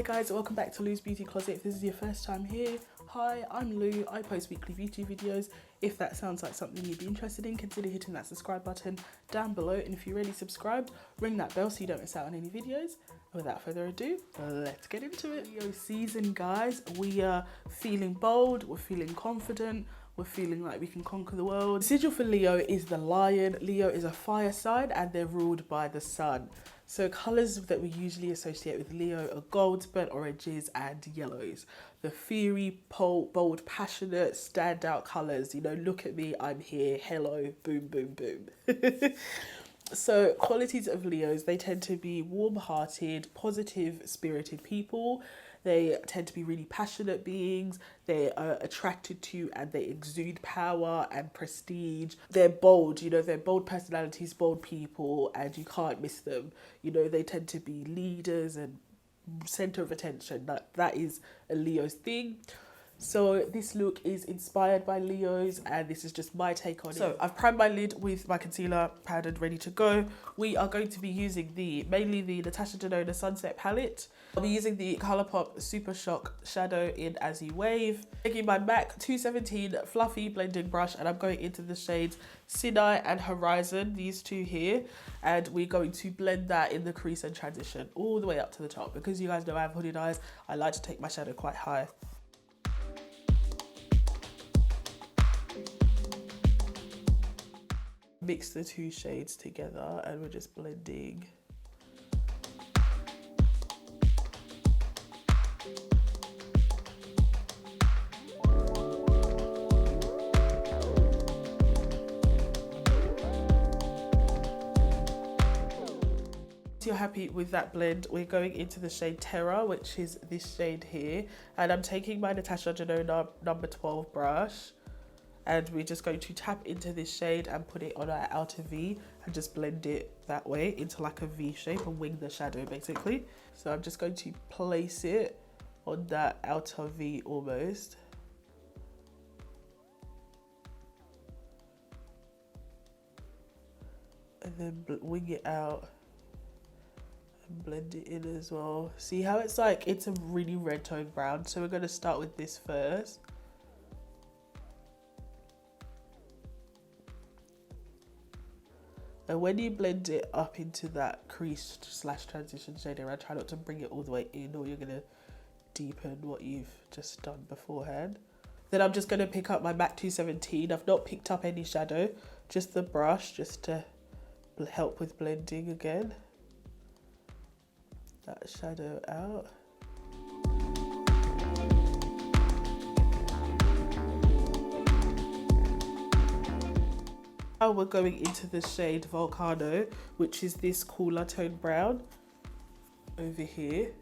guys, welcome back to Lou's Beauty Closet. If this is your first time here, hi, I'm Lou. I post weekly beauty videos. If that sounds like something you'd be interested in, consider hitting that subscribe button down below. And if you're already subscribed, ring that bell so you don't miss out on any videos. And without further ado, let's get into it. Leo season, guys. We are feeling bold, we're feeling confident, we're feeling like we can conquer the world. The sigil for Leo is the lion. Leo is a fire sign and they're ruled by the sun. So colours that we usually associate with Leo are golds, burnt oranges and yellows. The fiery, bold, passionate, standout colours. You know, look at me, I'm here, hello, boom, boom, boom. So qualities of Leos, they tend to be warm-hearted, positive-spirited people. They tend to be really passionate beings. They are attracted to and they exude power and prestige. They're bold, you know, they're bold personalities, bold people, and you can't miss them. You know, they tend to be leaders and center of attention. That is a Leo's thing. So this look is inspired by Leos and this is just my take on it. So I've primed my lid with my concealer, powdered, ready to go. We are going to be using mainly the Natasha Denona Sunset palette. I'll be using the Colourpop Super Shock Shadow in As You Wave. Taking my MAC 217 Fluffy Blending Brush and I'm going into the shades Sinai and Horizon, these two here. And we're going to blend that in the crease and transition all the way up to the top. Because you guys know I have hooded eyes, I like to take my shadow quite high. Mix the two shades together and we're just blending. If you're happy with that blend, we're going into the shade Terra, which is this shade here. And I'm taking my Natasha Denona number 12 brush. And we're just going to tap into this shade and put it on our outer V and just blend it that way into like a V shape and wing the shadow basically. So I'm just going to place it on that outer V almost. And then wing it out and blend it in as well. See how it's like, it's a really red tone brown. So we're going to start with this first. And when you blend it up into that crease / transition shade area, try not to bring it all the way in or you're going to deepen what you've just done beforehand. Then I'm just going to pick up my MAC 217. I've not picked up any shadow, just the brush, just to help with blending again. That shadow out. Now we're going into the shade Volcano, which is this cooler tone brown over here.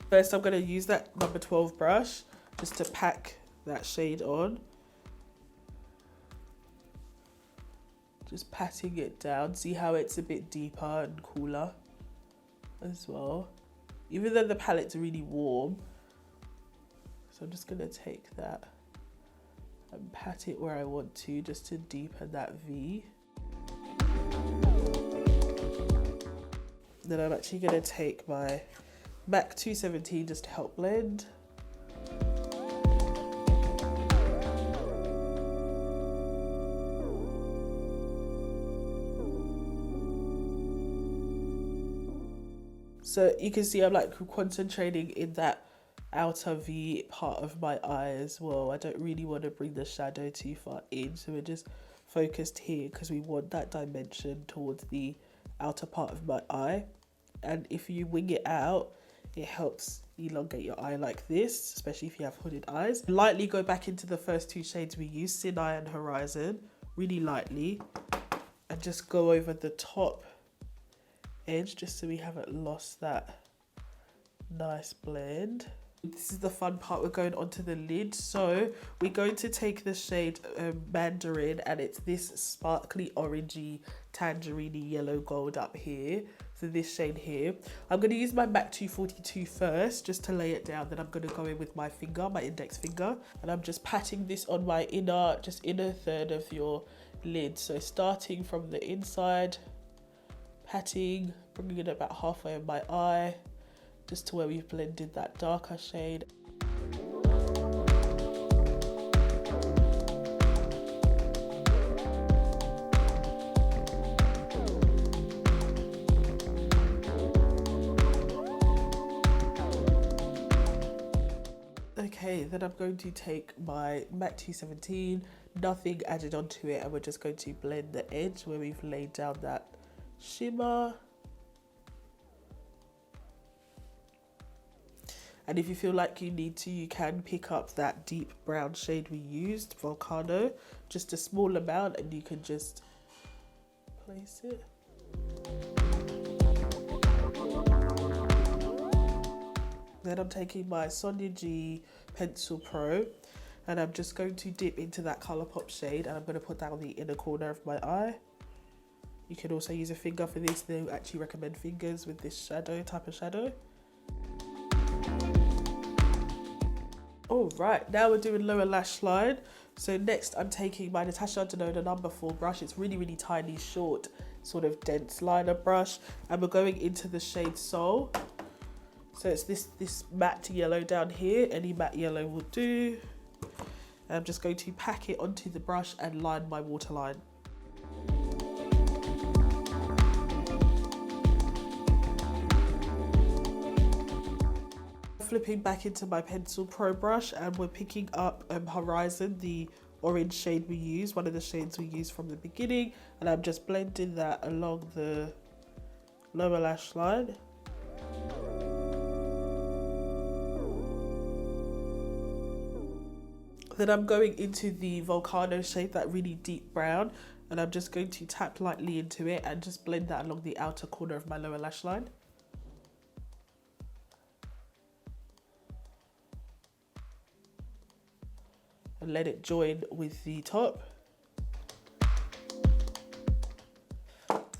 First I'm going to use that number 12 brush just to pack that shade on. Just patting it down. See how it's a bit deeper and cooler as well. Even though the palette's really warm. So I'm just going to take that and pat it where I want to, just to deepen that V. Then I'm actually going to take my MAC 217 just to help blend. So you can see I'm like concentrating in that outer V part of my eye as well. I don't really want to bring the shadow too far in, so we're just focused here because we want that dimension towards the outer part of my eye. And if you wing it out, it helps elongate your eye like this, especially if you have hooded eyes. Lightly go back into the first two shades we used, Sinai and Horizon, really lightly, and just go over the top edge just so we haven't lost that nice blend. This is the fun part, we're going onto the lid. So we're going to take the shade Mandarin, and it's this sparkly orangey tangerine yellow gold up here. So this shade here. I'm going to use my MAC 242 first just to lay it down. Then I'm going to go in with my finger, my index finger, and I'm just patting this on my inner third of your lid. So starting from the inside, patting, bringing it about halfway in my eye, just to where we've blended that darker shade. Okay, then I'm going to take my MAC 217, nothing added onto it, and we're just going to blend the edge where we've laid down that shimmer. And if you feel like you need to, you can pick up that deep brown shade we used, Volcano, just a small amount, and you can just place it. Then I'm taking my Sonia G Pencil Pro, and I'm just going to dip into that Colourpop shade, and I'm going to put that on the inner corner of my eye. You can also use a finger for this. They actually recommend fingers with this type of shadow. Alright, now we're doing lower lash line. So next I'm taking my Natasha Denona number 4 brush. It's really tiny, short, sort of dense liner brush, and we're going into the shade Soul. So it's this matte yellow down here, any matte yellow will do. And I'm just going to pack it onto the brush and line my waterline. Flipping back into my Pencil Pro brush, and we're picking up Horizon, the orange shade we use, one of the shades we used from the beginning, and I'm just blending that along the lower lash line. Then I'm going into the Volcano shade, that really deep brown, and I'm just going to tap lightly into it and just blend that along the outer corner of my lower lash line. And let it join with the top.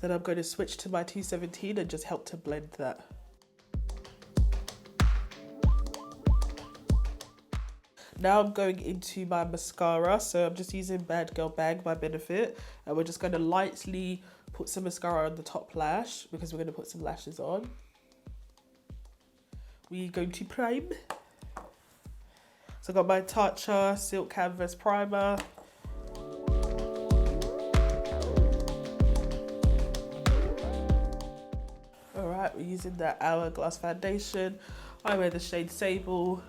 Then I'm going to switch to my 217 and just help to blend that. Now I'm going into my mascara, so I'm just using Bad Girl Bang by Benefit, and we're just going to lightly put some mascara on the top lash because we're going to put some lashes on. We're going to prime. So I've got my Tatcha Silk Canvas Primer. Alright, we're using that Hourglass foundation. I wear the shade Sable.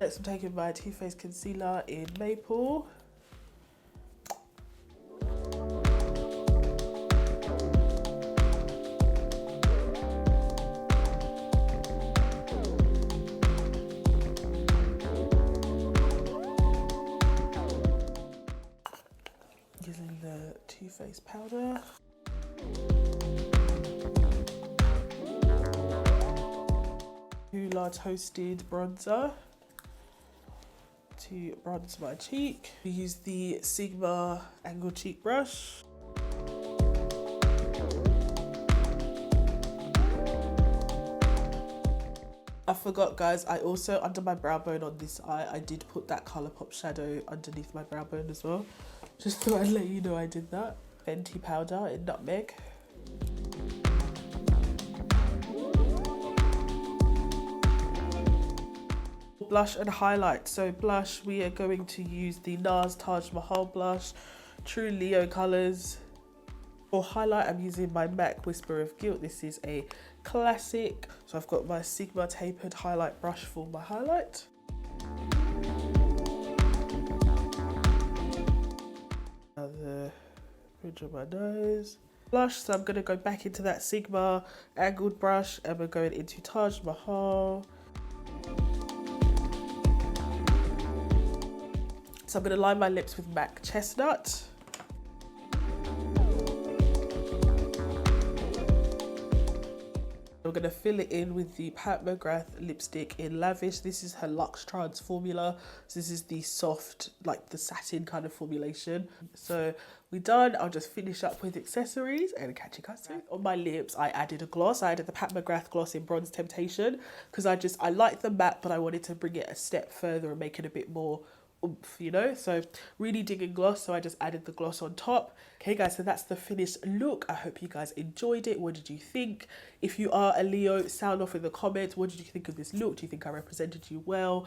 Next I'm taking my Too Faced concealer in Maple. Using the Too Faced powder. Hoola Toasted bronzer to bronze my cheek. We use the Sigma Angle Cheek Brush. I forgot, guys, I also, under my brow bone on this eye, I did put that Colourpop shadow underneath my brow bone as well. Just thought I'd let you know I did that. Fenty powder in Nutmeg. Blush and highlight. So blush, we are going to use the NARS Mahal blush, True Leo colours. For highlight, I'm using my MAC Whisper of Guilt. This is a classic. So I've got my Sigma tapered highlight brush for my highlight. Now the bridge of my nose. Blush, so I'm going to go back into that Sigma angled brush, and we're going into Taj Mahal. So I'm going to line my lips with MAC Chestnut. I'm going to fill it in with the McGrath lipstick in Lavish. This is her Luxtetrance formula. So this is the soft, like the satin kind of formulation. So we're done. I'll just finish up with accessories and catch you guys soon. On my lips, I added a gloss. I added the McGrath gloss in Bronze Temptation because I like the matte, but I wanted to bring it a step further and make it a bit more oomph, you know. So really digging gloss, so I just added the gloss on top. Okay guys, so that's the finished look. I hope you guys enjoyed it. What did you think? If you are a Leo, sound off in the comments. What did you think of this look? Do you think I represented you well?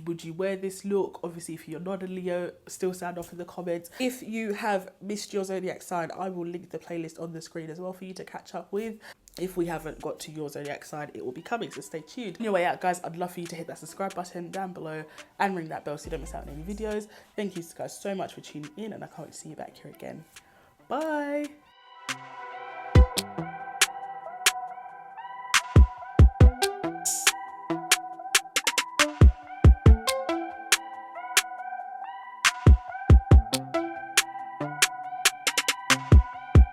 Would you wear this look? Obviously, if you're not a Leo, still sound off in the comments. If you have missed your zodiac sign, I will link the playlist on the screen as well for you to catch up with. If we haven't got to your zodiac sign, it will be coming, so stay tuned. On your way out, guys, I'd love for you to hit that subscribe button down below and ring that bell so you don't miss out on any videos. Thank you guys so much for tuning in, and I can't wait to see you back here again. Bye.